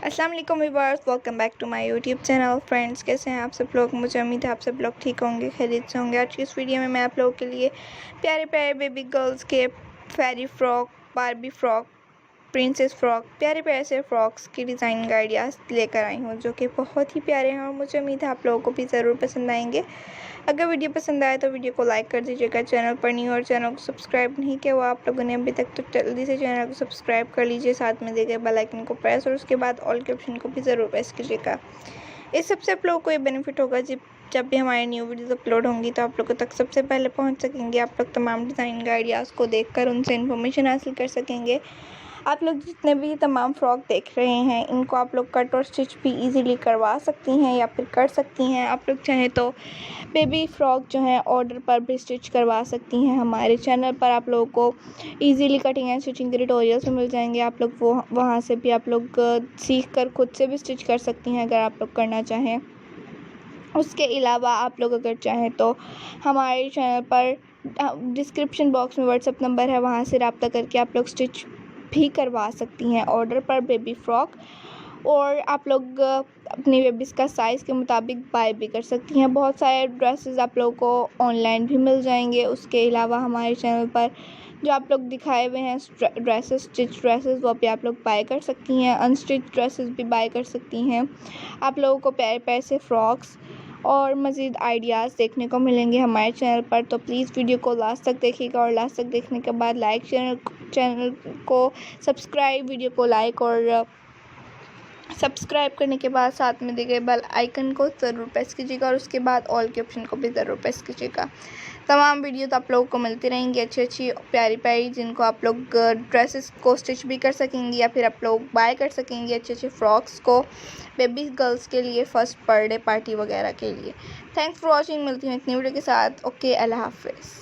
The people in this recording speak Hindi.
अस्सलाम वालेकुम viewers, welcome back to my YouTube channel. Friends, कैसे हैं आप सब लोग? मुझे उम्मीद है आप सब लोग ठीक होंगे, खैरियत से होंगे। आज की इस वीडियो में मैं आप लोगों के लिए प्यारे प्यारे बेबी गर्ल्स के fairy frock, Barbie frock, princess frock, प्यारे प्यारे से फ्रॉक्स की डिज़ाइन का आइडियाज़ लेकर आई हूँ, जो कि बहुत ही प्यारे हैं और मुझे उम्मीद है आप लोगों को भी ज़रूर पसंद आएंगे। अगर वीडियो पसंद आए तो वीडियो को लाइक कर दीजिएगा। चैनल पर न्यू और चैनल को सब्सक्राइब नहीं किया हुआ आप लोगों ने अभी तक, तो जल्दी से चैनल को सब्सक्राइब कर लीजिए। साथ में दिए गए बेल आइकन को प्रेस और उसके बाद ऑल के ऑप्शन को भी ज़रूर प्रेस कीजिएगा। इस सबसे आप लोगों को ये बेनिफिट होगा जब भी हमारी न्यू वीडियोस अपलोड होंगी तो आप लोगों तक सबसे पहले पहुंच सकेंगे। आप लोग तमाम डिज़ाइन का आइडियाज़ को देखकर उनसे इन्फॉर्मेशन हासिल कर सकेंगे। आप लोग जितने भी तमाम फ़्रॉक देख रहे हैं, इनको आप लोग कट और स्टिच भी इजीली करवा सकती हैं या फिर कर सकती हैं। आप लोग चाहें तो बेबी फ़्रॉक जो है ऑर्डर पर भी स्टिच करवा सकती हैं। हमारे चैनल पर आप लोगों को इजीली कटिंग एंड स्टिचिंग के ट्यूटोरियल्स मिल जाएंगे। आप लोग वहाँ से भी आप लोग सीख कर खुद से भी स्टिच कर सकती हैं अगर आप लोग करना चाहें। उसके अलावा आप लोग अगर चाहें तो हमारे चैनल पर डिस्क्रिप्शन बॉक्स में व्हाट्सएप नंबर है, वहाँ से रब्ता करके आप लोग स्टिच भी करवा सकती हैं ऑर्डर पर बेबी फ़्रॉक। और आप लोग अपनी बेबीज़ का साइज़ के मुताबिक बाय भी कर सकती हैं। बहुत सारे ड्रेसेस आप लोगों को ऑनलाइन भी मिल जाएंगे। उसके अलावा हमारे चैनल पर जो आप लोग दिखाए हुए हैं ड्रेसेस, स्टिच ड्रेसेस, वो भी आप लोग बाय कर सकती हैं। अनस्टिच ड्रेसेस भी बाय कर सकती हैं। आप लोगों को प्यारे प्यारे से फ़्रॉक्स और मज़ीद आइडियाज़ देखने को मिलेंगे हमारे चैनल पर। तो प्लीज़ वीडियो को लास्ट तक देखिएगा और लास्ट तक देखने के बाद लाइक, चैनल को सब्सक्राइब, वीडियो को लाइक और सब्सक्राइब करने के बाद साथ में दिए गए बेल आइकन को ज़रूर प्रेस कीजिएगा और उसके बाद ऑल के ऑप्शन को भी ज़रूर प्रेस कीजिएगा। तमाम वीडियो तो आप लोगों को मिलती रहेंगी अच्छी अच्छी प्यारी प्यारी, जिनको आप लोग ड्रेसेस को स्टिच भी कर सकेंगी या फिर आप लोग बाय कर सकेंगी अच्छे अच्छे फ़्रॉक्स को बेबी गर्ल्स के लिए, फ़र्स्ट बर्थडे पार्टी वगैरह के लिए। Thanks for watching. मिलती हूँ एक न्यू वीडियो के साथ। ओके, अल्लाह हाफ़िज़।